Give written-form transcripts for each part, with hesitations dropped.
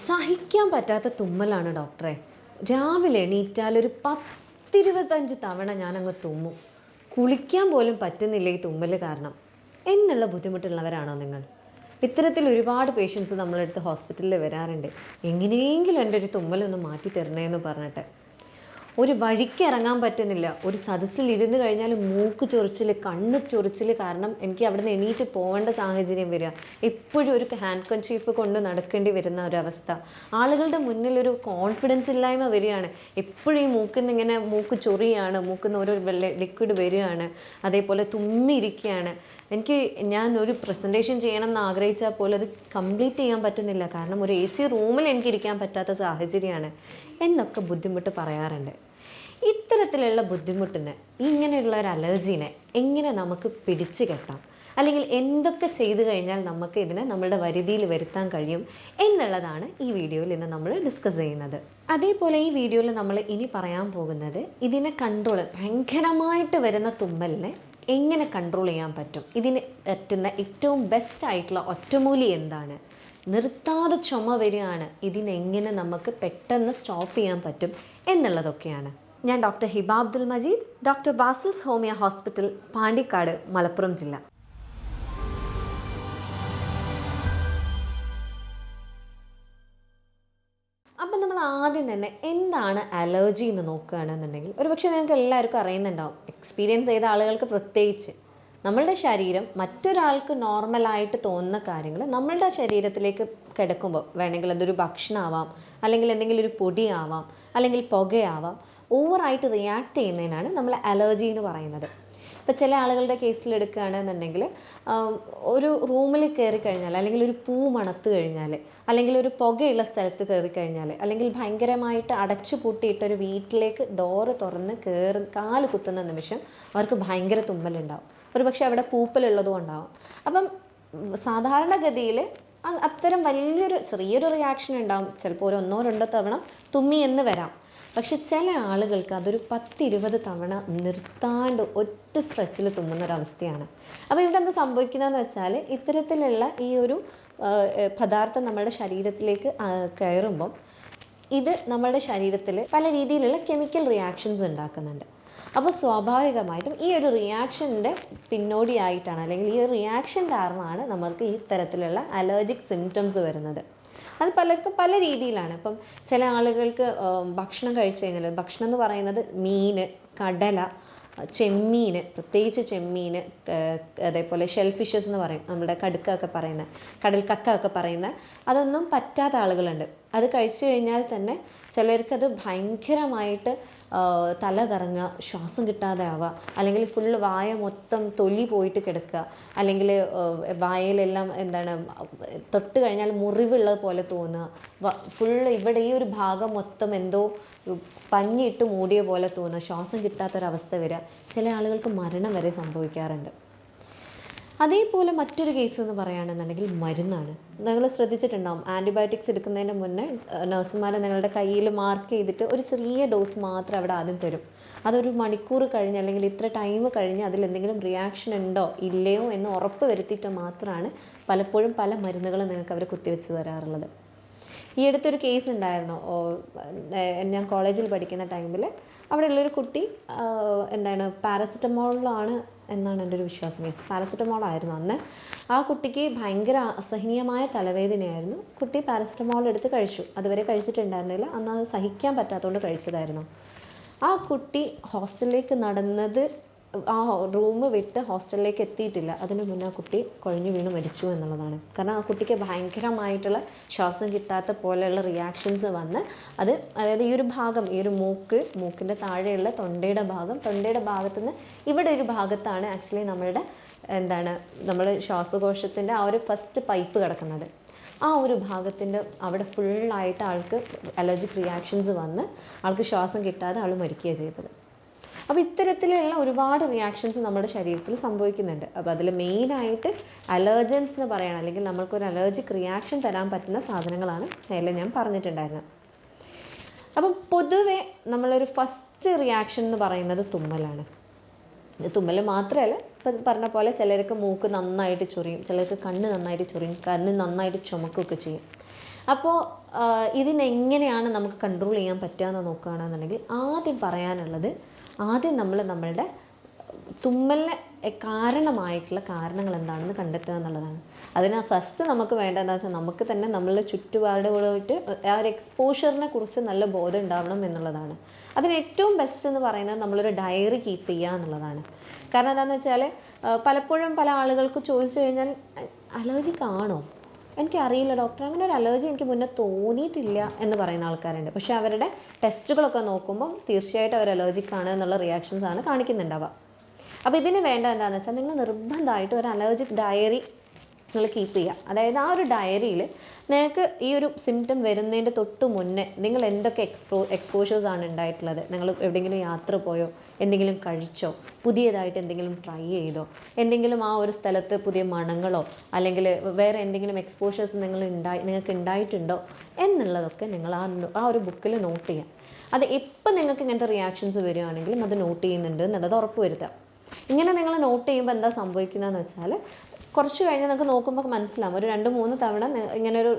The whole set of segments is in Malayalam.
സഹിക്കാൻ പറ്റാത്ത തുമ്മലാണ് ഡോക്ടറെ. രാവിലെ എണീറ്റാലൊരു 10-25 തവണ ഞാനങ്ങ് തുമ്മും. കുളിക്കാൻ പോലും പറ്റുന്നില്ല ഈ തുമ്മൽ കാരണം എന്നുള്ള ബുദ്ധിമുട്ടുള്ളവരാണോ നിങ്ങൾ? ഇത്തരത്തിൽ ഒരുപാട് പേഷ്യൻസ് നമ്മളടുത്ത് ഹോസ്പിറ്റലിൽ വരാറുണ്ട്. എങ്ങനെയെങ്കിലും എൻ്റെ ഒരു തുമ്മലൊന്ന് മാറ്റി തരണേന്ന് പറഞ്ഞിട്ട്. ഒരു വഴിക്ക് ഇറങ്ങാൻ പറ്റുന്നില്ല. ഒരു സദസ്സിൽ ഇരുന്ന് കഴിഞ്ഞാൽ മൂക്ക് ചൊറിച്ചിൽ, കണ്ണ് ചൊറിച്ചിൽ കാരണം എനിക്ക് അവിടെ നിന്ന് എണീറ്റ് പോകേണ്ട സാഹചര്യം വരിക. എപ്പോഴും ഒരു ഹാൻഡ് കർച്ചീഫ് കൊണ്ട് നടക്കേണ്ടി വരുന്ന ഒരവസ്ഥ. ആളുകളുടെ മുന്നിൽ ഒരു കോൺഫിഡൻസ് ഇല്ലായ്മ വരികയാണ്. എപ്പോഴും ഈ ഇങ്ങനെ മൂക്ക് ചൊറിയാണ്, മൂക്കിൽ നിന്ന് ഓരോ ലിക്വിഡ് വരികയാണ്, അതേപോലെ തുമ്മിയിരിക്കുകയാണ്. ഞാൻ ഒരു പ്രസൻറ്റേഷൻ ചെയ്യണം എന്ന് ആഗ്രഹിച്ചാൽ പോലും അത് കംപ്ലീറ്റ് ചെയ്യാൻ പറ്റുന്നില്ല. കാരണം ഒരു AC റൂമിൽ എനിക്ക് ഇരിക്കാൻ പറ്റാത്ത സാഹചര്യമാണ് എന്നൊക്കെ ബുദ്ധിമുട്ട് പറയാറുണ്ട്. ഇത്തരത്തിലുള്ള ബുദ്ധിമുട്ടിന്, ഇങ്ങനെയുള്ള ഒരു അലർജീനെ എങ്ങനെ നമുക്ക് പിടിച്ചു കെട്ടാം, അല്ലെങ്കിൽ എന്തൊക്കെ ചെയ്തു കഴിഞ്ഞാൽ നമുക്ക് ഇതിനെ നമ്മളുടെ വരുതിയിൽ വരുത്താൻ കഴിയും എന്നുള്ളതാണ് ഈ വീഡിയോയിൽ ഇന്ന് നമ്മൾ ഡിസ്കസ് ചെയ്യുന്നത്. അതേപോലെ ഈ വീഡിയോയിൽ നമ്മൾ ഇനി പറയാൻ പോകുന്നത് ഇതിനെ ഭയങ്കരമായിട്ട് വരുന്ന തുമ്മലിനെ എങ്ങനെ കൺട്രോൾ ചെയ്യാൻ പറ്റും, ഇതിന് പറ്റുന്ന ഏറ്റവും ബെസ്റ്റ് ആയിട്ടുള്ള ഒറ്റമൂലി എന്താണ്, നിർത്താതെ ചുമ വരികയാണ്, ഇതിനെങ്ങനെ നമുക്ക് പെട്ടെന്ന് സ്റ്റോപ്പ് ചെയ്യാൻ പറ്റും എന്നുള്ളതൊക്കെയാണ്. ഞാൻ doctor Hiba Abdul Majeed, doctor Basil's homeo hospital, Pandikkad, Malappuram ജില്ല. അപ്പം നമ്മൾ ആദ്യം തന്നെ എന്താണ് അലർജി എന്ന് നോക്കുകയാണെന്നുണ്ടെങ്കിൽ ഒരുപക്ഷെ നിങ്ങൾക്ക് എല്ലാവർക്കും അറിയുന്നുണ്ടാവും, എക്സ്പീരിയൻസ് ചെയ്ത ആളുകൾക്ക് പ്രത്യേകിച്ച്. നമ്മളുടെ ശരീരം മറ്റൊരാൾക്ക് നോർമലായിട്ട് തോന്നുന്ന കാര്യങ്ങൾ നമ്മളുടെ ശരീരത്തിലേക്ക് കിടക്കുമ്പോൾ, വേണമെങ്കിൽ അതൊരു ഭക്ഷണമാവാം, അല്ലെങ്കിൽ എന്തെങ്കിലും ഒരു പൊടിയാവാം, അല്ലെങ്കിൽ പുകയാവാം, ഓവറായിട്ട് റിയാക്ട് ചെയ്യുന്നതിനാണ് നമ്മൾ അലർജി എന്ന് പറയുന്നത്. ഇപ്പോൾ ചില ആളുകളുടെ കേസിൽ എടുക്കുകയാണെന്നുണ്ടെങ്കിൽ ഒരു റൂമിൽ കയറി കഴിഞ്ഞാൽ, അല്ലെങ്കിൽ ഒരു പൂ മണത്ത് കഴിഞ്ഞാൽ, അല്ലെങ്കിൽ ഒരു പുകയുള്ള സ്ഥലത്ത് കയറി കഴിഞ്ഞാൽ, അല്ലെങ്കിൽ ഭയങ്കരമായിട്ട് അടച്ചു പൂട്ടിയിട്ടൊരു വീട്ടിലേക്ക് ഡോറ് തുറന്ന് കാല് കുത്തുന്ന നിമിഷം അവർക്ക് ഭയങ്കര തുമ്മലുണ്ടാവും. ഒരു പക്ഷേ അവിടെ പൂപ്പലുള്ളതും ഉണ്ടാവും. അപ്പം സാധാരണഗതിയിൽ അത്തരം ചെറിയൊരു റിയാക്ഷൻ ഉണ്ടാവും. ചിലപ്പോൾ ഒരു 1-2 തവണ തുമ്മി എന്ന് വരാം. പക്ഷെ ചില ആളുകൾക്ക് അതൊരു 10-20 തവണ നിർത്താണ്ട് ഒറ്റ സ്ട്രെച്ചിൽ തുമ്മുന്നൊരവസ്ഥയാണ്. അപ്പോൾ ഇവിടെ എന്താ സംഭവിക്കുന്നതെന്ന് വെച്ചാൽ, ഇത്തരത്തിലുള്ള ഈ ഒരു പദാർത്ഥം നമ്മുടെ ശരീരത്തിലേക്ക് കയറുമ്പം ഇത് നമ്മുടെ ശരീരത്തിൽ പല രീതിയിലുള്ള കെമിക്കൽ റിയാക്ഷൻസ് ഉണ്ടാക്കുന്നുണ്ട്. അപ്പോൾ സ്വാഭാവികമായിട്ടും ഈ ഒരു റിയാക്ഷൻ്റെ പിന്നോടിയായിട്ടാണ്, അല്ലെങ്കിൽ ഈ ഒരു റിയാക്ഷൻ കാരണമാണ് നമ്മൾക്ക് ഈ തരത്തിലുള്ള അലർജിക് സിംറ്റംസ് വരുന്നത്. അത് പലർക്കും പല രീതിയിലാണ്. ഇപ്പം ചില ആളുകൾക്ക് ഭക്ഷണം കഴിച്ചു കഴിഞ്ഞാൽ, ഭക്ഷണം എന്ന് പറയുന്നത് മീൻ, കടല, ചെമ്മീൻ, പ്രത്യേകിച്ച് ചെമ്മീൻ, അതേപോലെ ഷെൽ ഫിഷസ് എന്ന് പറയും, നമ്മുടെ കടുക്കൊക്കെ പറയുന്ന, കടൽ കക്ക ഒക്കെ പറയുന്ന, അതൊന്നും പറ്റാത്ത ആളുകളുണ്ട്. അത് കഴിച്ചു കഴിഞ്ഞാൽ തന്നെ ചിലർക്കത് ഭയങ്കരമായിട്ട് തല കറങ്ങുക, ശ്വാസം കിട്ടാതെ ആവുക, അല്ലെങ്കിൽ ഫുള്ള് വായ മൊത്തം തൊലി പോയിട്ട് കിടക്കുക, അല്ലെങ്കിൽ വായയിലെല്ലാം തൊട്ട് കഴിഞ്ഞാൽ മുറിവുള്ളത് പോലെ തോന്നുക, ഫുള്ള് ഇവിടെ ഈ ഒരു ഭാഗം മൊത്തം എന്തോ പഞ്ഞിയിട്ട് മൂടിയ പോലെ തോന്നുക, ശ്വാസം കിട്ടാത്തൊരവസ്ഥ വരിക. ചില ആളുകൾക്ക് മരണം വരെ സംഭവിക്കാറുണ്ട്. അതേപോലെ മറ്റൊരു കേസ് എന്ന് പറയുകയാണെന്നുണ്ടെങ്കിൽ മരുന്നാണ്. നിങ്ങൾ ശ്രദ്ധിച്ചിട്ടുണ്ടാവും, ആൻറ്റിബയോട്ടിക്സ് എടുക്കുന്നതിന് മുന്നേ നഴ്സുമാർ നിങ്ങളുടെ കയ്യിൽ മാർക്ക് ചെയ്തിട്ട് ഒരു ചെറിയ ഡോസ് മാത്രം അവിടെ ആദ്യം തരും. അതൊരു മണിക്കൂർ കഴിഞ്ഞ്, അല്ലെങ്കിൽ ഇത്ര ടൈം കഴിഞ്ഞ് അതിലെന്തെങ്കിലും റിയാക്ഷൻ ഉണ്ടോ ഇല്ലയോ എന്ന് ഉറപ്പ് വരുത്തിയിട്ട് മാത്രമാണ് പലപ്പോഴും പല മരുന്നുകളും നിങ്ങൾക്ക് അവർ കുത്തിവെച്ച് തരാറുള്ളത്. ഈ അടുത്തൊരു കേസ് ഉണ്ടായിരുന്നു. ഞാൻ കോളേജിൽ പഠിക്കുന്ന ടൈമിൽ അവിടെയുള്ളൊരു കുട്ടി പാരസെറ്റമോളിലാണ് എന്നാണ് എൻ്റെ ഒരു വിശ്വാസം. പാരസെറ്റമോളായിരുന്നു അന്ന്. ആ കുട്ടിക്ക് ഭയങ്കര അസഹനീയമായ തലവേദനയായിരുന്നു. കുട്ടി പാരസെറ്റമോൾ എടുത്ത് കഴിച്ചു. അതുവരെ കഴിച്ചിട്ടുണ്ടായിരുന്നില്ല, അന്ന് അത് സഹിക്കാൻ പറ്റാത്തതുകൊണ്ട് കഴിച്ചതായിരുന്നു. ആ കുട്ടി ഹോസ്റ്റലിലേക്ക് നടന്നത്, ആ റൂം വിട്ട് ഹോസ്റ്റലിലേക്ക് എത്തിയിട്ടില്ല, അതിന് മുന്നേ ആ കുട്ടി കുഴഞ്ഞു വീണ് മരിച്ചു എന്നുള്ളതാണ്. കാരണം ആ കുട്ടിക്ക് ഭയങ്കരമായിട്ടുള്ള ശ്വാസം കിട്ടാത്ത പോലെയുള്ള റിയാക്ഷൻസ് വന്ന് അതായത് ഈ ഒരു ഭാഗം, ഈ ഒരു മൂക്കിൻ്റെ താഴെയുള്ള തൊണ്ടയുടെ ഭാഗത്തു നിന്ന് ഇവിടെ ഒരു ഭാഗത്താണ് ആക്ച്വലി നമ്മൾ ശ്വാസകോശത്തിൻ്റെ ആ ഒരു ഫസ്റ്റ് പൈപ്പ് കിടക്കുന്നത്. ആ ഒരു ഭാഗത്തിൻ്റെ അവിടെ ഫുള്ളായിട്ട് ആൾക്ക് അലർജിക് റിയാക്ഷൻസ് വന്ന് ആൾക്ക് ശ്വാസം കിട്ടാതെ ആൾ മരിക്കുകയാണ് ചെയ്തത്. അപ്പോൾ ഇത്തരത്തിലുള്ള ഒരുപാട് റിയാക്ഷൻസ് നമ്മുടെ ശരീരത്തിൽ സംഭവിക്കുന്നുണ്ട്. അപ്പോൾ അതിൽ മെയിനായിട്ട് അലർജൻസ് എന്ന് പറയണം, അല്ലെങ്കിൽ നമ്മൾക്കൊരു അലർജിക് റിയാക്ഷൻ തരാൻ പറ്റുന്ന സാധനങ്ങളാണ് നേരത്തെ ഞാൻ പറഞ്ഞിട്ടുണ്ടായിരുന്നത്. അപ്പം പൊതുവെ നമ്മളൊരു ഫസ്റ്റ് റിയാക്ഷൻ എന്ന് പറയുന്നത് തുമ്മലാണ്. തുമ്മൽ മാത്രമല്ല, ഇപ്പം പറഞ്ഞ പോലെ ചിലർക്ക് മൂക്ക് നന്നായിട്ട് ചൊറിയും, ചിലർക്ക് കണ്ണ് നന്നായിട്ട് ചൊറിയും, കണ്ണ് നന്നായിട്ട് ചുമക്കുകയൊക്കെ ചെയ്യും. അപ്പോൾ ഇതിനെങ്ങനെയാണ് നമുക്ക് കൺട്രോൾ ചെയ്യാൻ പറ്റുക എന്ന് നോക്കുകയാണെന്നുണ്ടെങ്കിൽ ആദ്യം പറയാനുള്ളത്, ആദ്യം നമ്മൾ നമ്മളുടെ തുമ്മലിന് കാരണമായിട്ടുള്ള കാരണങ്ങൾ എന്താണെന്ന് കണ്ടെത്തുക എന്നുള്ളതാണ്. അതിന് ഫസ്റ്റ് നമുക്ക് വേണ്ടതെന്ന് വെച്ചാൽ നമുക്ക് തന്നെ നമ്മളുടെ ചുറ്റുപാടുകളായിട്ട് ആ ഒരു എക്സ്പോഷറിനെ കുറിച്ച് നല്ല ബോധം ഉണ്ടാവണം എന്നുള്ളതാണ്. അതിന് ഏറ്റവും ബെസ്റ്റ് എന്ന് പറയുന്നത് നമ്മളൊരു ഡയറി കീപ്പ് ചെയ്യുക എന്നുള്ളതാണ്. കാരണം എന്താണെന്ന് വെച്ചാൽ പലപ്പോഴും പല ആളുകൾക്ക് ചോദിച്ചു കഴിഞ്ഞാൽ അലർജിക് ആണോ, എനിക്കറിയില്ല ഡോക്ടർ, അങ്ങനെ ഒരു അലർജി എനിക്ക് മുന്നേ തോന്നിയിട്ടില്ല എന്ന് പറയുന്ന ആൾക്കാരുണ്ട്. പക്ഷേ അവരുടെ ടെസ്റ്റുകളൊക്കെ നോക്കുമ്പം തീർച്ചയായിട്ടും അവർ അലർജിക് ആണ് എന്നുള്ള റിയാക്ഷൻസാണ് കാണിക്കുന്നുണ്ടാവുക. അപ്പോൾ ഇതിന് വേണ്ട എന്താണെന്ന് വെച്ചാൽ നിങ്ങൾ നിർബന്ധമായിട്ട് ഒരു അലർജിക് ഡയറി നിങ്ങൾ കീപ്പ് ചെയ്യുക. അതായത് ആ ഒരു ഡയറിയിൽ നിങ്ങൾക്ക് ഈ ഒരു സിംറ്റം വരുന്നതിൻ്റെ തൊട്ട് മുന്നേ നിങ്ങൾ എന്തൊക്കെ എക്സ്പോഷേഴ്സാണ് ഉണ്ടായിട്ടുള്ളത്, നിങ്ങൾ എവിടെയെങ്കിലും യാത്ര പോയോ, എന്തെങ്കിലും കഴിച്ചോ, പുതിയതായിട്ട് എന്തെങ്കിലും ട്രൈ ചെയ്തോ, എന്തെങ്കിലും ആ ഒരു സ്ഥലത്ത് പുതിയ മണങ്ങളോ അല്ലെങ്കിൽ വേറെ എന്തെങ്കിലും എക്സ്പോഷേഴ്സ് നിങ്ങൾക്ക് ഉണ്ടായിട്ടുണ്ടോ എന്നുള്ളതൊക്കെ നിങ്ങൾ ആ ഒരു ബുക്കിൽ നോട്ട് ചെയ്യാം. അത് എപ്പോൾ നിങ്ങൾക്ക് ഇങ്ങനത്തെ റിയാക്ഷൻസ് വരികയാണെങ്കിലും അത് നോട്ട് ചെയ്യുന്നുണ്ട് എന്നുള്ളത് ഉറപ്പ് വരുത്തുക. ഇങ്ങനെ നിങ്ങൾ നോട്ട് ചെയ്യുമ്പോൾ എന്താ സംഭവിക്കുന്നതെന്ന് വെച്ചാൽ കുറച്ച് കഴിഞ്ഞ് നിങ്ങൾക്ക് നോക്കുമ്പോൾ മനസ്സിലാവും. ഒരു 2-3 തവണ ഇങ്ങനെ ഒരു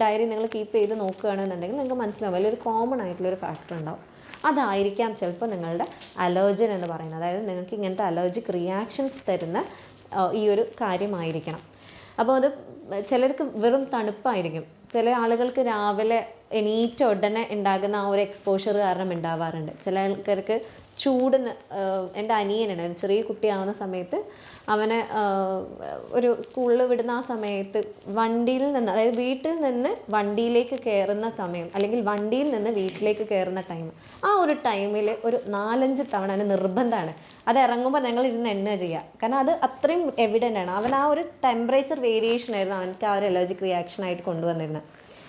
ഡയറി നിങ്ങൾ കീപ്പ് ചെയ്ത് നോക്കുകയാണെന്നുണ്ടെങ്കിൽ നിങ്ങൾക്ക് മനസ്സിലാവും വലിയൊരു കോമൺ ആയിട്ടുള്ളൊരു ഫാക്ടർ ഉണ്ടാവും. അതായിരിക്കാം ചിലപ്പോൾ നിങ്ങളുടെ അലർജൻ എന്ന് പറയുന്നത്. അതായത് നിങ്ങൾക്ക് ഇങ്ങനത്തെ അലർജിക് റിയാക്ഷൻസ് തരുന്ന ഈ ഒരു കാര്യമായിരിക്കണം. അപ്പോൾ അത് ചിലർക്ക് വെറും തണുപ്പായിരിക്കും. ചില ആളുകൾക്ക് രാവിലെ എണീറ്റ ഉടനെ ഉണ്ടാകുന്ന ആ ഒരു എക്സ്പോഷർ കാരണം ഉണ്ടാവാറുണ്ട്. ചില ആൾക്കാർക്ക് ചൂടുന്ന്, എൻ്റെ അനിയനുണ്ട്, ചെറിയ കുട്ടിയാവുന്ന സമയത്ത് അവനെ ഒരു സ്കൂളിൽ വിടുന്ന ആ സമയത്ത് വണ്ടിയിൽ നിന്ന്, അതായത് വീട്ടിൽ നിന്ന് വണ്ടിയിലേക്ക് കയറുന്ന സമയം അല്ലെങ്കിൽ വണ്ടിയിൽ നിന്ന് വീട്ടിലേക്ക് കയറുന്ന ടൈം, ആ ഒരു ടൈമിൽ ഒരു 4-5 തവണ അതിന് നിർബന്ധമാണ് അത് ഇറങ്ങുമ്പോൾ ഞങ്ങൾ ഇരുന്ന് എണ്ണ ചെയ്യുക. കാരണം അത് അത്രയും എവിഡൻ്റ് ആണ്. അവൻ ആ ഒരു ടെമ്പറേച്ചർ വേരിയേഷൻ ആയിരുന്നു അവനക്ക് ആ ഒരു അലർജിക് റിയാക്ഷനായിട്ട് കൊണ്ടുവന്നിരുന്നത്.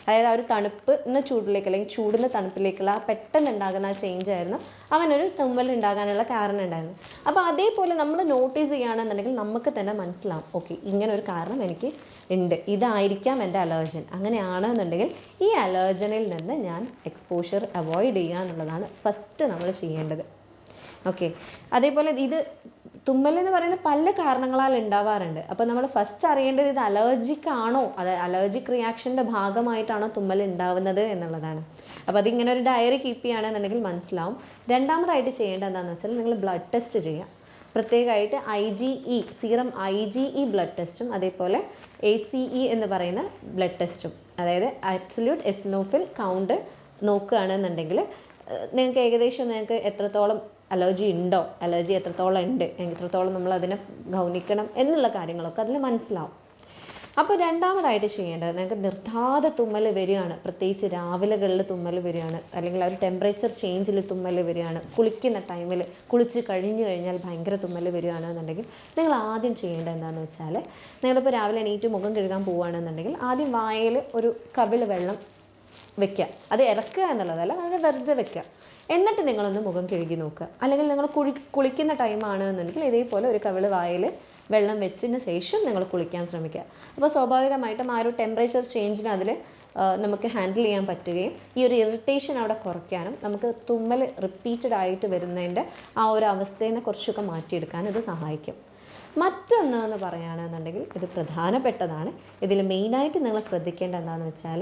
അതായത് ആ ഒരു തണുപ്പിന്ന് ചൂടിലേക്ക് അല്ലെങ്കിൽ ചൂടിന്ന് തണുപ്പിലേക്കുള്ള ആ പെട്ടെന്ന് ഉണ്ടാകുന്ന ആ ചേഞ്ച് ആയിരുന്നു അവനൊരു തുമ്മൽ ഉണ്ടാകാനുള്ള കാരണം ഉണ്ടായിരുന്നു. അപ്പോൾ അതേപോലെ നമ്മൾ നോട്ടീസ് ചെയ്യുകയാണെന്നുണ്ടെങ്കിൽ നമുക്ക് തന്നെ മനസ്സിലാവും, ഓക്കെ ഇങ്ങനെ ഒരു കാരണം എനിക്ക് ഉണ്ട്, ഇതായിരിക്കാം എൻ്റെ അലർജൻ. അങ്ങനെയാണെന്നുണ്ടെങ്കിൽ ഈ അലർജനിൽ നിന്ന് ഞാൻ എക്സ്പോഷർ അവോയ്ഡ് ചെയ്യുക എന്നുള്ളതാണ് ഫസ്റ്റ് നമ്മൾ ചെയ്യേണ്ടത്. ഓക്കെ, അതേപോലെ ഇത് തുമ്മലെന്ന് പറയുന്നത് പല കാരണങ്ങളാൽ ഉണ്ടാവാറുണ്ട്. അപ്പോൾ നമ്മൾ ഫസ്റ്റ് അറിയേണ്ടത് ഇത് അലർജിക് ആണോ, അത് അലർജിക് റിയാക്ഷൻ്റെ ഭാഗമായിട്ടാണോ തുമ്മൽ ഉണ്ടാവുന്നത് എന്നുള്ളതാണ്. അപ്പോൾ അതിങ്ങനെ ഒരു ഡയറി കീപ്പ് ചെയ്യുകയാണെന്നുണ്ടെങ്കിൽ മനസ്സിലാവും. രണ്ടാമതായിട്ട് ചെയ്യേണ്ടത് എന്താണെന്ന് വെച്ചാൽ നിങ്ങൾ ബ്ലഡ് ടെസ്റ്റ് ചെയ്യുക. പ്രത്യേകമായിട്ട് IgE സീറം IgE ബ്ലഡ് ടെസ്റ്റും അതേപോലെ ACE എന്ന് പറയുന്ന ബ്ലഡ് ടെസ്റ്റും, അതായത് അബ്സല്യൂട്ട് എസിനോഫിൽ കൗണ്ട് നോക്കുകയാണെന്നുണ്ടെങ്കിൽ നിങ്ങൾക്ക് ഏകദേശം നിങ്ങൾക്ക് എത്രത്തോളം അലർജി ഉണ്ടോ, അലർജി എത്രത്തോളം ഉണ്ട്, എത്രത്തോളം നമ്മൾ അതിനെ ഗൗനിക്കണം എന്നുള്ള കാര്യങ്ങളൊക്കെ അതിൽ മനസ്സിലാവും. അപ്പോൾ രണ്ടാമതായിട്ട് ചെയ്യേണ്ടത്, നിങ്ങൾക്ക് നിർത്താതെ തുമ്മൽ വരികയാണ്, പ്രത്യേകിച്ച് രാവിലെകളിൽ തുമ്മൽ വരികയാണ്, അല്ലെങ്കിൽ ആ ഒരു ടെമ്പറേച്ചർ ചേഞ്ചിൽ തുമ്മൽ വരികയാണ്, കുളിക്കുന്ന ടൈമിൽ കുളിച്ച് കഴിഞ്ഞ് കഴിഞ്ഞാൽ ഭയങ്കര തുമ്മൽ വരികയാണെന്നുണ്ടെങ്കിൽ നിങ്ങൾ ആദ്യം ചെയ്യേണ്ടത് എന്താണെന്ന് വെച്ചാൽ, നിങ്ങളിപ്പോൾ രാവിലെ എണീറ്റ് മുഖം കഴുകാൻ പോവുകയാണെന്നുണ്ടെങ്കിൽ ആദ്യം വായിൽ ഒരു കവിൾ വെള്ളം വെക്കുക. അത് ഇറക്കുക എന്നുള്ളതല്ല, അത് വെറുതെ വെക്കുക. എന്നിട്ട് നിങ്ങളൊന്ന് മുഖം കഴുകി നോക്കുക. അല്ലെങ്കിൽ നിങ്ങൾ കുളിക്കുന്ന ടൈമാണ് എന്നുണ്ടെങ്കിൽ ഇതേപോലെ ഒരു കവിൾ വായിൽ വെള്ളം വെച്ചതിന് ശേഷം നിങ്ങൾ കുളിക്കാൻ ശ്രമിക്കുക. അപ്പോൾ സ്വാഭാവികമായിട്ടും ആ ഒരു ടെമ്പറേച്ചർ ചേഞ്ചിന് അതിൽ നമുക്ക് ഹാൻഡിൽ ചെയ്യാൻ പറ്റുകയും ഈ ഒരു ഇറിറ്റേഷൻ അവിടെ കുറയ്ക്കാനും നമുക്ക് തുമ്മൽ റിപ്പീറ്റഡ് ആയിട്ട് വരുന്നതിൻ്റെ ആ ഒരു അവസ്ഥയെ കുറച്ചൊക്കെ മാറ്റിയെടുക്കാൻ ഇത് സഹായിക്കും. മറ്റൊന്ന് എന്ന് പറയുകയാണെന്നുണ്ടെങ്കിൽ ഇത് പ്രധാനപ്പെട്ടതാണ്. ഇതിൽ മെയിനായിട്ട് നിങ്ങൾ ശ്രദ്ധിക്കേണ്ട എന്താണെന്ന് വെച്ചാൽ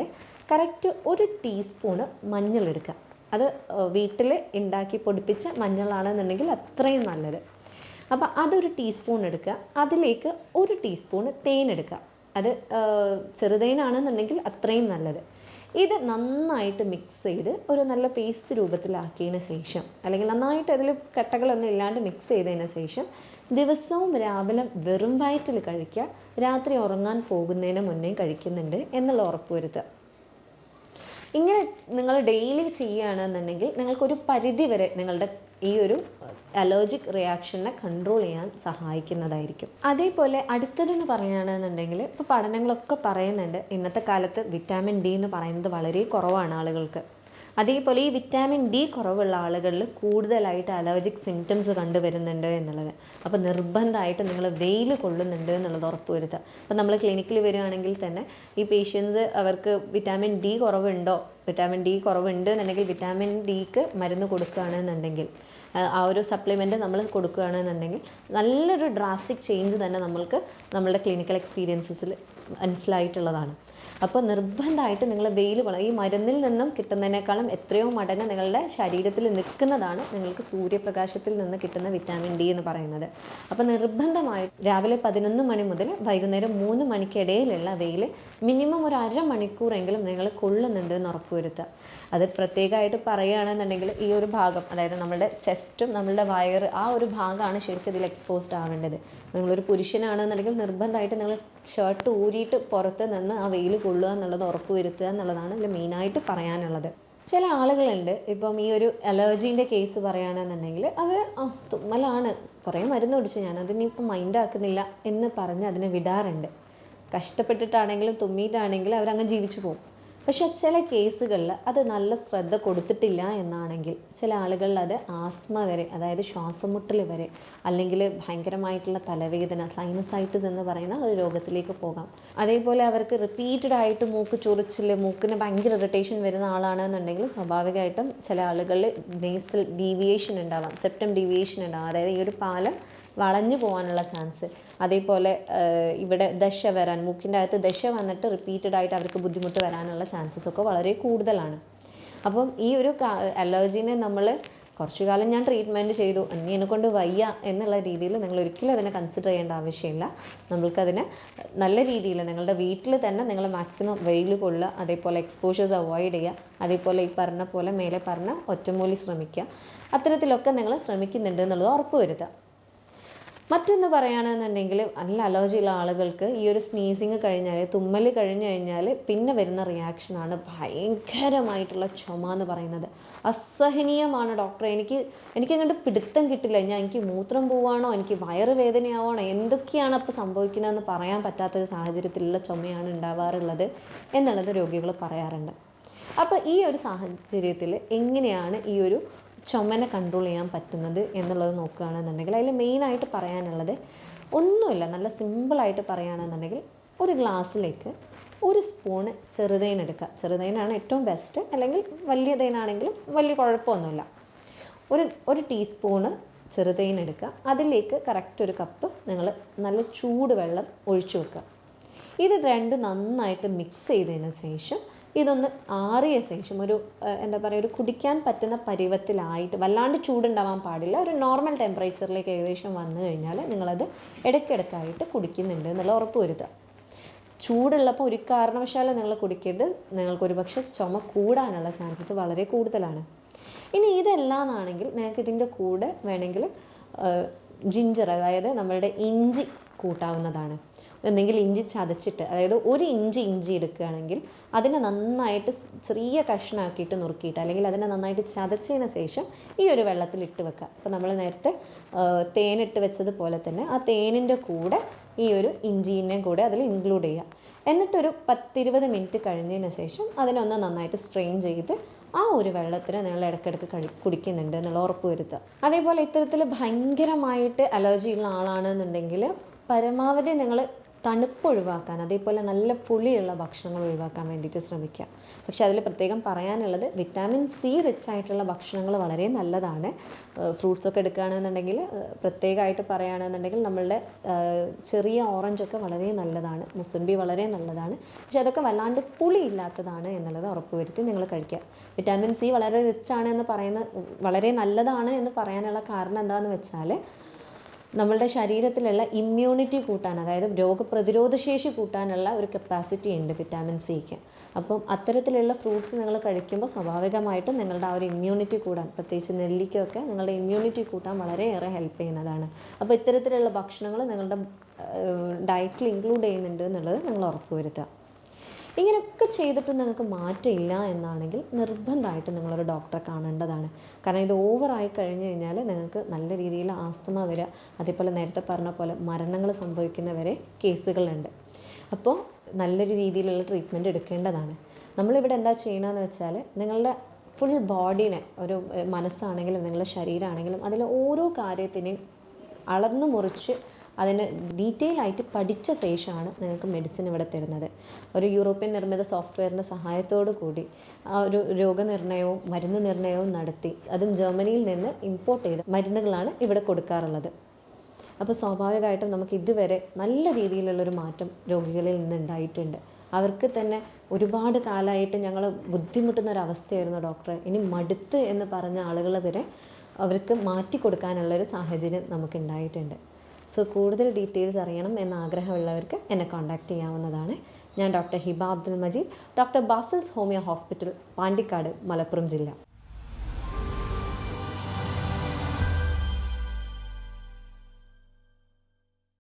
കറക്റ്റ് 1 ടീസ്പൂണ് മഞ്ഞളെടുക്കുക. അത് വീട്ടിൽ ഉണ്ടാക്കി പൊടിപ്പിച്ച മഞ്ഞളാണെന്നുണ്ടെങ്കിൽ അത്രയും നല്ലത്. അപ്പോൾ അതൊരു ടീസ്പൂൺ എടുക്കുക. അതിലേക്ക് 1 ടീസ്പൂൺ തേൻ എടുക്കുക. അത് ചെറുതേനാണെന്നുണ്ടെങ്കിൽ അത്രയും നല്ലത്. ഇത് നന്നായിട്ട് മിക്സ് ചെയ്ത് ഒരു നല്ല പേസ്റ്റ് രൂപത്തിലാക്കിയതിന് ശേഷം, അല്ലെങ്കിൽ നന്നായിട്ട് അതിൽ കട്ടകളൊന്നും ഇല്ലാണ്ട് മിക്സ് ചെയ്തതിന് ശേഷം ദിവസവും രാവിലെ വെറും വയറ്റിൽ കഴിക്കുക. രാത്രി ഉറങ്ങാൻ പോകുന്നതിന് മുന്നേ കഴിക്കുന്നുണ്ട് എന്നുള്ള ഉറപ്പ് വരുത്തുക. ഇങ്ങനെ നിങ്ങൾ ഡെയിലി ചെയ്യുകയാണെന്നുണ്ടെങ്കിൽ നിങ്ങൾക്കൊരു പരിധി വരെ നിങ്ങളുടെ ഈ ഒരു അലർജിക് റിയാക്ഷനെ കൺട്രോൾ ചെയ്യാൻ സഹായിക്കുന്നതായിരിക്കും. അതേപോലെ അടുത്തതെന്ന് പറയുകയാണെന്നുണ്ടെങ്കിൽ ഇപ്പോൾ പഠനങ്ങളൊക്കെ പറയുന്നുണ്ട് ഇന്നത്തെ കാലത്ത് വിറ്റാമിൻ ഡി എന്ന് പറയുന്നത് വളരെ കുറവാണ് ആളുകൾക്ക്. അതേപോലെ ഈ വിറ്റാമിൻ ഡി കുറവുള്ള ആളുകളിൽ കൂടുതലായിട്ട് അലർജിക് സിംറ്റംസ് കണ്ടുവരുന്നുണ്ട് എന്നുള്ളത്. അപ്പോൾ നിർബന്ധമായിട്ട് നിങ്ങൾ വെയിൽ കൊള്ളുന്നുണ്ട് എന്നുള്ളത് ഉറപ്പ് വരുത്തുക. അപ്പോൾ നമ്മൾ ക്ലിനിക്കിൽ വരികയാണെങ്കിൽ തന്നെ ഈ പേഷ്യൻസ് അവർക്ക് വിറ്റാമിൻ ഡി കുറവുണ്ടോ, വിറ്റാമിൻ ഡി കുറവുണ്ട് എന്നുണ്ടെങ്കിൽ വിറ്റാമിൻ ഡിക്ക് മരുന്ന് കൊടുക്കുകയാണെന്നുണ്ടെങ്കിൽ ആ ഒരു സപ്ലിമെൻറ്റ് നമ്മൾ കൊടുക്കുകയാണെന്നുണ്ടെങ്കിൽ നല്ലൊരു ഡ്രാസ്റ്റിക് ചേഞ്ച് തന്നെ നമ്മൾക്ക് നമ്മളുടെ ക്ലിനിക്കൽ എക്സ്പീരിയൻസസിൽ മനസ്സിലായിട്ടുള്ളതാണ്. അപ്പോൾ നിർബന്ധമായിട്ട് നിങ്ങൾ വെയിൽ ഈ മരുന്നിൽ നിന്നും കിട്ടുന്നതിനേക്കാളും എത്രയോ മടങ്ങ് നിങ്ങളുടെ ശരീരത്തിൽ നിൽക്കുന്നതാണ് നിങ്ങൾക്ക് സൂര്യപ്രകാശത്തിൽ നിന്ന് കിട്ടുന്ന വിറ്റാമിൻ ഡി എന്ന് പറയുന്നത്. അപ്പോൾ നിർബന്ധമായിട്ട് രാവിലെ 11 മണി മുതൽ വൈകുന്നേരം 3 മണിക്കിടയിലുള്ള വെയിൽ മിനിമം ഒരു അരമണിക്കൂറെങ്കിലും നിങ്ങൾ കൊള്ളുന്നുണ്ട് എന്ന് ഉറപ്പുവരുത്തുക. അത് പ്രത്യേകമായിട്ട് പറയുകയാണെന്നുണ്ടെങ്കിൽ ഈ ഒരു ഭാഗം, അതായത് നമ്മളുടെ ചെസ്റ്റും നമ്മളുടെ വയറ്, ആ ഒരു ഭാഗമാണ് ശരിക്കും ഇതിൽ എക്സ്പോസ്ഡ് ആവേണ്ടത്. നിങ്ങളൊരു പുരുഷനാണെന്നുണ്ടെങ്കിൽ നിർബന്ധമായിട്ട് നിങ്ങൾ ഷർട്ട് ഊരിയിട്ട് പുറത്ത് നിന്ന് ആ വെയിൽ കൊള്ളുക എന്നുള്ളത് ഉറപ്പുവരുത്തുക എന്നുള്ളതാണ് ഇതിൽ മെയിനായിട്ട് പറയാനുള്ളത്. ചില ആളുകളുണ്ട്, ഇപ്പം ഈ ഒരു അലർജീൻ്റെ കേസ് പറയുകയാണെന്നുണ്ടെങ്കിൽ അവർ തുമ്മലാണ്, കുറേ മരുന്ന് കുടിച്ചു, ഞാനതിനിപ്പം മൈൻഡാക്കുന്നില്ല എന്ന് പറഞ്ഞ് അതിനെ വിടാറുണ്ട്. കഷ്ടപ്പെട്ടിട്ടാണെങ്കിലും തുമ്മിയിട്ടാണെങ്കിലും അവരങ്ങ് ജീവിച്ചു പോകും. പക്ഷേ ചില കേസുകളിൽ അത് നല്ല ശ്രദ്ധ കൊടുത്തിട്ടില്ല എന്നാണെങ്കിൽ ചില ആളുകളിൽ അത് ആസ്മ വരെ, അതായത് ശ്വാസമുട്ടൽ വരെ, അല്ലെങ്കിൽ ഭയങ്കരമായിട്ടുള്ള തലവേദന, സൈനസൈറ്റിസ് എന്ന് പറയുന്ന ഒരു രോഗത്തിലേക്ക് പോകാം. അതേപോലെ അവർക്ക് റിപ്പീറ്റഡ് ആയിട്ട് മൂക്ക് ചൊറിച്ചിൽ, മൂക്കിന് ഭയങ്കര ഇറിറ്റേഷൻ വരുന്ന ആളാണെന്നുണ്ടെങ്കിൽ സ്വാഭാവികമായിട്ടും ചില ആളുകളിൽ നേസൽ ഡീവിയേഷൻ ഉണ്ടാവാം, സെപ്റ്റം ഡീവിയേഷൻ ഉണ്ടാവാം, അതായത് ഈ ഒരു പാലം വളഞ്ഞു പോകാനുള്ള ചാൻസ്. അതേപോലെ ഇവിടെ ദശ വരാൻ, മൂക്കിൻ്റെ അകത്ത് ദശ വന്നിട്ട് റിപ്പീറ്റഡ് ആയിട്ട് അവർക്ക് ബുദ്ധിമുട്ട് വരാനുള്ള ചാൻസസ് ഒക്കെ വളരെ കൂടുതലാണ്. അപ്പം ഈ ഒരു അലർജീനെ നമ്മൾ കുറച്ചു കാലം ഞാൻ ട്രീറ്റ്മെൻറ്റ് ചെയ്തു, ഇനി എന്നെക്കൊണ്ട് വയ്യ എന്നുള്ള രീതിയിൽ നിങ്ങൾ ഒരിക്കലും അതിനെ കൺസിഡർ ചെയ്യേണ്ട ആവശ്യമില്ല. നമ്മൾക്കതിനെ നല്ല രീതിയിൽ നിങ്ങളുടെ വീട്ടിൽ തന്നെ നിങ്ങൾ മാക്സിമം വെയിൽ കൊള്ളുക, അതേപോലെ എക്സ്പോഷേഴ്സ് അവോയ്ഡ് ചെയ്യുക, അതേപോലെ ഈ പറഞ്ഞ പോലെ മേലെ പറഞ്ഞ ഒറ്റമൂലി ശ്രമിക്കുക. അത്തരത്തിലൊക്കെ നിങ്ങൾ ശ്രമിക്കുന്നുണ്ട് എന്നുള്ളത് ഉറപ്പ് വരുത്തുക. മറ്റൊന്ന് പറയുകയാണെന്നുണ്ടെങ്കിൽ നല്ല അലർജിയുള്ള ആളുകൾക്ക് ഈ ഒരു സ്നീസിങ് കഴിഞ്ഞാൽ, തുമ്മൽ കഴിഞ്ഞ് കഴിഞ്ഞാൽ പിന്നെ വരുന്ന റിയാക്ഷനാണ് ഭയങ്കരമായിട്ടുള്ള ചുമ എന്ന് പറയുന്നത്. അസഹനീയമാണ് ഡോക്ടറെ, എനിക്കങ്ങോട്ട് പിടുത്തം കിട്ടില്ല, എനിക്ക് മൂത്രം പോവാണോ, എനിക്ക് വയറ് വേദനയാവാണോ, എന്തൊക്കെയാണ് അപ്പോൾ സംഭവിക്കുന്നതെന്ന് പറയാൻ പറ്റാത്തൊരു സാഹചര്യത്തിലുള്ള ചുമയാണ് ഉണ്ടാവാറുള്ളത് എന്നുള്ളത് രോഗികൾ പറയാറുണ്ട്. അപ്പോൾ ഈ ഒരു സാഹചര്യത്തിൽ എങ്ങനെയാണ് ഈ ഒരു ചുമനെ കൺട്രോൾ ചെയ്യാൻ പറ്റുന്നത് എന്നുള്ളത് നോക്കുകയാണെന്നുണ്ടെങ്കിൽ അതിൽ മെയിനായിട്ട് പറയാനുള്ളത് ഒന്നുമില്ല, നല്ല സിമ്പിളായിട്ട് പറയുകയാണെന്നുണ്ടെങ്കിൽ ഒരു ഗ്ലാസ്സിലേക്ക് 1 സ്പൂണ് ചെറുതേൻ എടുക്കുക. ചെറുതേനാണ് ഏറ്റവും ബെസ്റ്റ്, അല്ലെങ്കിൽ വലിയ തേനാണെങ്കിലും വലിയ കുഴപ്പമൊന്നുമില്ല. ഒരു ടീസ്പൂണ് ചെറുതേൻ എടുക്കുക. അതിലേക്ക് കറക്റ്റ് 1 കപ്പ് നിങ്ങൾ നല്ല ചൂട് വെള്ളം ഒഴിച്ചു വെക്കുക. ഇത് രണ്ടും നന്നായിട്ട് മിക്സ് ചെയ്തതിന് ശേഷം ഇതൊന്ന് ആറിയ ശേഷം ഒരു കുടിക്കാൻ പറ്റുന്ന പരുവത്തിലായിട്ട്, വല്ലാണ്ട് ചൂടുണ്ടാവാൻ പാടില്ല, ഒരു നോർമൽ ടെമ്പറേച്ചറിലേക്ക് ഏകദേശം വന്നു കഴിഞ്ഞാൽ നിങ്ങളത് ഇടയ്ക്കിടയ്ക്കായിട്ട് കുടിക്കുന്നുണ്ട് എന്നുള്ള ഉറപ്പ് വരുത്തുക. ചൂടുള്ളപ്പോൾ ഒരു കാരണവശാലും നിങ്ങൾ കുടിക്കരുത്, നിങ്ങൾക്കൊരു പക്ഷേ ചുമ കൂടാനുള്ള ചാൻസസ് വളരെ കൂടുതലാണ്. ഇനി ഇതെല്ലാമാണെങ്കിൽ നിങ്ങൾക്ക് ഇതിൻ്റെ കൂടെ വേണമെങ്കിൽ ജിഞ്ചർ, അതായത് നമ്മളുടെ ഇഞ്ചി കൂട്ടാവുന്നതാണ്. എന്തെങ്കിലും ഇഞ്ചി ചതച്ചിട്ട്, അതായത് 1 ഇഞ്ച് ഇഞ്ചി എടുക്കുകയാണെങ്കിൽ അതിനെ നന്നായിട്ട് ചെറിയ കഷ്ണമാക്കിയിട്ട് നുറുക്കിയിട്ട്, അല്ലെങ്കിൽ അതിനെ നന്നായിട്ട് ചതച്ചതിന് ശേഷം ഈ ഒരു വെള്ളത്തിൽ ഇട്ട് വെക്കുക. അപ്പോൾ നമ്മൾ നേരത്തെ തേനിട്ട് വെച്ചതുപോലെ തന്നെ ആ തേനിൻ്റെ കൂടെ ഈ ഒരു ഇഞ്ചീനെയും കൂടെ അതിൽ ഇൻക്ലൂഡ് ചെയ്യുക. എന്നിട്ടൊരു 10-20 മിനിറ്റ് കഴിഞ്ഞതിന് ശേഷം അതിനൊന്ന് നന്നായിട്ട് സ്ട്രെയിൻ ചെയ്ത് ആ ഒരു വെള്ളത്തിന് നിങ്ങൾ ഇടയ്ക്കിടയ്ക്ക് കുടിക്കുന്നുണ്ട് എന്നുള്ള ഉറപ്പ് വരുത്തുക. അതേപോലെ ഇത്തരത്തിൽ ഭയങ്കരമായിട്ട് അലർജി ഉള്ള ആളാണെന്നുണ്ടെങ്കിൽ പരമാവധി നിങ്ങൾ തണുപ്പ് ഒഴിവാക്കാൻ, അതേപോലെ നല്ല പുളിയുള്ള ഭക്ഷണങ്ങൾ ഒഴിവാക്കാൻ വേണ്ടിയിട്ട് ശ്രമിക്കുക. പക്ഷേ അതിൽ പ്രത്യേകം പറയാനുള്ളത് വിറ്റാമിൻ സി റിച്ച് ആയിട്ടുള്ള ഭക്ഷണങ്ങൾ വളരെ നല്ലതാണ്. ഫ്രൂട്ട്സൊക്കെ എടുക്കുകയാണെന്നുണ്ടെങ്കിൽ പ്രത്യേകമായിട്ട് പറയുകയാണെന്നുണ്ടെങ്കിൽ നമ്മളുടെ ചെറിയ ഓറഞ്ചൊക്കെ വളരെ നല്ലതാണ്, മുസംബി വളരെ നല്ലതാണ്. പക്ഷേ അതൊക്കെ വല്ലാണ്ട് പുളി ഇല്ലാത്തതാണ് എന്നുള്ളത് ഉറപ്പുവരുത്തി നിങ്ങൾ കഴിക്കുക. വിറ്റാമിൻ സി വളരെ റിച്ചാണ് എന്ന് വളരെ നല്ലതാണ് എന്ന് പറയാനുള്ള കാരണം എന്താണെന്ന് വെച്ചാൽ നമ്മളുടെ ശരീരത്തിലുള്ള ഇമ്മ്യൂണിറ്റി കൂട്ടാൻ, അതായത് രോഗപ്രതിരോധ ശേഷി കൂട്ടാനുള്ള ഒരു കപ്പാസിറ്റി ഉണ്ട് വിറ്റാമിൻ സിക്ക്. അപ്പം അത്തരത്തിലുള്ള ഫ്രൂട്ട്സ് നിങ്ങൾ കഴിക്കുമ്പോൾ സ്വാഭാവികമായിട്ടും നിങ്ങളുടെ ആ ഒരു ഇമ്മ്യൂണിറ്റി കൂടാൻ, പ്രത്യേകിച്ച് നെല്ലിക്കയൊക്കെ നിങ്ങളുടെ ഇമ്മ്യൂണിറ്റി കൂട്ടാൻ വളരെയേറെ ഹെൽപ്പ് ചെയ്യുന്നതാണ്. അപ്പോൾ ഇത്തരത്തിലുള്ള ഭക്ഷണങ്ങൾ നിങ്ങളുടെ ഡയറ്റിൽ ഇൻക്ലൂഡ് ചെയ്യുന്നുണ്ട് എന്നുള്ളത് നിങ്ങൾ ഉറപ്പുവരുത്തുക. ഇങ്ങനെയൊക്കെ ചെയ്തിട്ടും നിങ്ങൾക്ക് മാറ്റമില്ല എന്നാണെങ്കിൽ നിർബന്ധമായിട്ടും നിങ്ങളൊരു ഡോക്ടറെ കാണേണ്ടതാണ്. കാരണം ഇത് ഓവറായി കഴിഞ്ഞ് കഴിഞ്ഞാൽ നിങ്ങൾക്ക് നല്ല രീതിയിൽ ആസ്തമ വരിക, അതേപോലെ നേരത്തെ പറഞ്ഞ പോലെ മരണങ്ങൾ സംഭവിക്കുന്ന വരെ കേസുകളുണ്ട്. അപ്പോൾ നല്ലൊരു രീതിയിലുള്ള ട്രീറ്റ്മെൻറ്റ് എടുക്കേണ്ടതാണ്. നമ്മളിവിടെ എന്താ ചെയ്യണമെന്ന് വെച്ചാൽ നിങ്ങളുടെ ഫുൾ ബോഡീനെ, ഒരു മനസ്സാണെങ്കിലും നിങ്ങളുടെ ശരീരമാണെങ്കിലും അതിലെ ഓരോ കാര്യത്തിനെയും അളന്നു മുറിച്ച് അതിന് ഡീറ്റെയിൽ ആയിട്ട് പഠിച്ച ശേഷമാണ് നിങ്ങൾക്ക് മെഡിസിൻ ഇവിടെ തരുന്നത്. ഒരു യൂറോപ്യൻ നിർമ്മിത സോഫ്റ്റ്വെയറിൻ്റെ സഹായത്തോടു കൂടി ആ ഒരു രോഗനിർണയവും മരുന്ന് നിർണയവും നടത്തി, അതും ജർമ്മനിയിൽ നിന്ന് ഇമ്പോർട്ട് ചെയ്ത മരുന്നുകളാണ് ഇവിടെ കൊടുക്കാറുള്ളത്. അപ്പോൾ സ്വാഭാവികമായിട്ടും നമുക്ക് ഇതുവരെ നല്ല രീതിയിലുള്ളൊരു മാറ്റം രോഗികളിൽ നിന്ന് ഉണ്ടായിട്ടുണ്ട്. അവർക്ക് തന്നെ ഒരുപാട് കാലമായിട്ട് ഞങ്ങൾ ബുദ്ധിമുട്ടുന്ന ഒരു അവസ്ഥയായിരുന്നു ഡോക്ടറെ, ഇനി മടുത്ത് എന്ന് പറഞ്ഞ ആളുകൾ വരെ അവർക്ക് മാറ്റി കൊടുക്കാനുള്ളൊരു സാഹചര്യം നമുക്കുണ്ടായിട്ടുണ്ട്. സോ കൂടുതൽ ഡീറ്റെയിൽസ് അറിയണം എന്ന ആഗ്രഹമുള്ളവർക്ക് എന്നെ കോൺടാക്റ്റ് ചെയ്യാവുന്നതാണ്. ഞാൻ doctor Hiba Abdul Majeed, doctor Basil's homeo hospital, Pandikkad, Malappuram ജില്ല.